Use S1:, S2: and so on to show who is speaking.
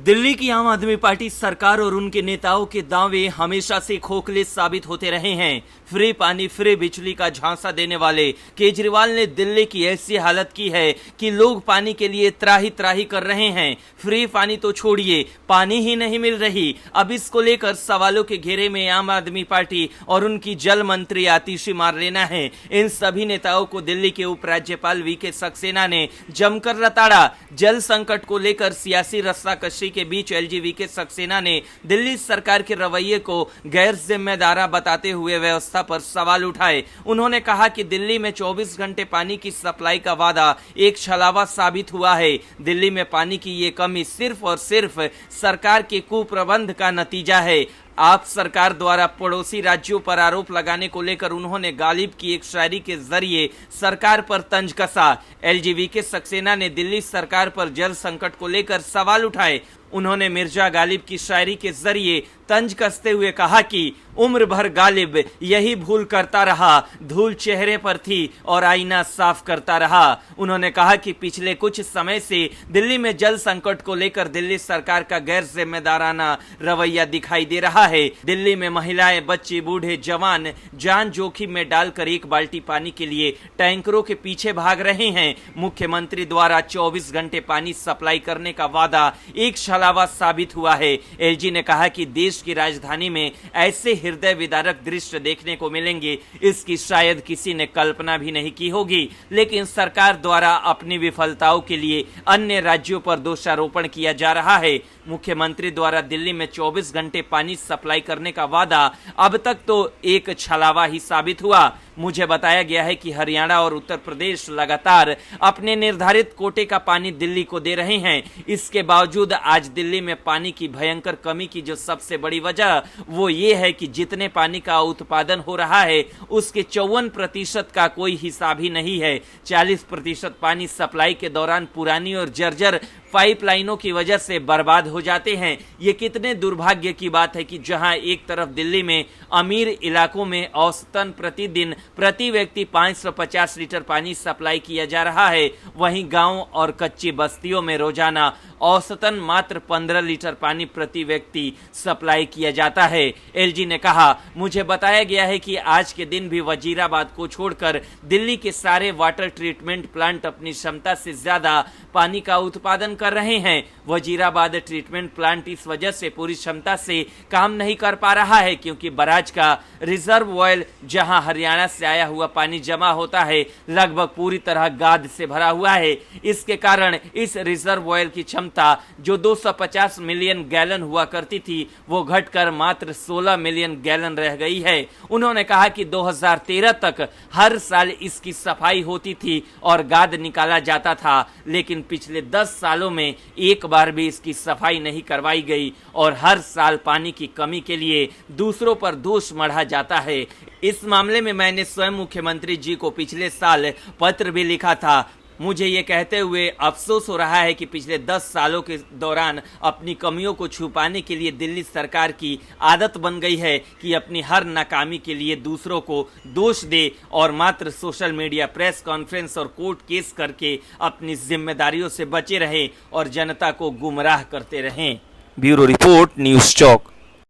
S1: दिल्ली की आम आदमी पार्टी सरकार और उनके नेताओं के दावे हमेशा से खोखले साबित होते रहे हैं। फ्री पानी फ्री बिजली का झांसा देने वाले केजरीवाल ने दिल्ली की ऐसी हालत की है कि लोग पानी के लिए त्राही त्राही कर रहे हैं। फ्री पानी तो छोड़िए, पानी ही नहीं मिल रही। अब इसको लेकर सवालों के घेरे में आम आदमी पार्टी और उनकी जल मंत्री आतिशी मारलेना है। इन सभी नेताओं को दिल्ली के उपराज्यपाल वीके सक्सेना ने जमकर रताड़ा। जल संकट को लेकर सियासी रस्साकशी के बीच एलजीवी सक्सेना ने दिल्ली सरकार के रवैये को गैर जिम्मेदारा बताते हुए व्यवस्था पर सवाल उठाए। उन्होंने कहा कि दिल्ली में 24 घंटे पानी की सप्लाई का वादा एक छलावा साबित हुआ है। दिल्ली में पानी की ये कमी सिर्फ और सिर्फ सरकार के कुप्रबंध का नतीजा है। आप सरकार द्वारा पड़ोसी राज्यों पर आरोप लगाने को लेकर उन्होंने गालिब की एक शायरी के जरिए सरकार पर तंज कसा। एलजीवी सक्सेना ने दिल्ली सरकार पर जल संकट को लेकर सवाल उठाए। उन्होंने मिर्जा गालिब की शायरी के जरिए तंज कसते हुए कहा कि उम्र भर गालिब यही भूल करता रहा, धूल चेहरे पर थी और आईना साफ करता रहा। उन्होंने कहा कि पिछले कुछ समय से दिल्ली में जल संकट को लेकर दिल्ली सरकार का गैर जिम्मेदाराना रवैया दिखाई दे रहा है। दिल्ली में महिलाएं, बच्चे, बूढ़े, जवान जान जोखिम में डालकर एक बाल्टी पानी के लिए टैंकरों के पीछे भाग रहे हैं। मुख्यमंत्री द्वारा 24 घंटे पानी सप्लाई करने का वादा एक छलावा साबित हुआ है। एलजी ने कहा कि देश की राजधानी में ऐसे हृदय विदारक दृश्य देखने को मिलेंगे, इसकी शायद किसी ने कल्पना भी नहीं की होगी। लेकिन सरकार द्वारा अपनी विफलताओं के लिए अन्य राज्यों पर दोषारोपण किया जा रहा है। मुख्यमंत्री द्वारा दिल्ली में 24 घंटे पानी सप्लाई करने का वादा अब तक तो एक छलावा ही साबित हुआ। मुझे बताया गया है कि हरियाणा और उत्तर प्रदेश लगातार अपने निर्धारित कोटे का पानी दिल्ली को दे रहे हैं। इसके बावजूद आज दिल्ली में पानी की भयंकर कमी की जो सबसे बड़ी वजह वो ये है कि जितने पानी का उत्पादन हो रहा है उसके 54% का कोई हिसाब ही नहीं है। 40% पानी सप्लाई के दौरान पुरानी और जर्जर पाइपलाइनों की वजह से बर्बाद हो जाते हैं। ये कितने दुर्भाग्य की बात है कि जहां एक तरफ दिल्ली में अमीर इलाकों में औसतन प्रतिदिन प्रति व्यक्ति 550 लीटर पानी सप्लाई किया जा रहा है, वहीं गांव और कच्ची बस्तियों में रोजाना औसतन मात्र 15 लीटर पानी प्रति व्यक्ति सप्लाई किया जाता है। एलजी ने कहा, मुझे बताया गया है कि आज के दिन भी वजीराबाद को छोड़कर दिल्ली के सारे वाटर ट्रीटमेंट प्लांट अपनी क्षमता से ज्यादा पानी का उत्पादन कर रहे हैं। वजीराबाद ट्रीटमेंट प्लांट इस वजह से पूरी क्षमता से काम नहीं कर पा रहा है क्योंकि बराज का रिजर्व ऑयल जहां हरियाणा से आया हुआ पानी जमा होता है लगभग पूरी तरह गाद से भरा हुआ है। इसके कारण इस रिजर्व ऑयल की क्षमता जो 250 मिलियन गैलन हुआ करती थी वो घटकर मात्र 16 मिलियन गैलन रह गई है। उन्होंने कहा कि 2013 तक हर साल इसकी सफाई होती थी और गाद निकाला जाता था, लेकिन पिछले 10 सालों में एक बार भी इसकी सफाई नहीं करवाई गई और हर साल पानी की कमी के लिए दूसरों पर दोष मढ़ा जाता है। इस मामले में मैंने स्वयं मुख्यमंत्री जी को पिछले साल पत्र भी लिखा था। मुझे ये कहते हुए अफसोस हो रहा है कि पिछले 10 सालों के दौरान अपनी कमियों को छुपाने के लिए दिल्ली सरकार की आदत बन गई है कि अपनी हर नाकामी के लिए दूसरों को दोष दे और मात्र सोशल मीडिया, प्रेस कॉन्फ्रेंस और कोर्ट केस करके अपनी जिम्मेदारियों से बचे रहे और जनता को गुमराह करते रहें। ब्यूरो रिपोर्ट, न्यूज़ चौक।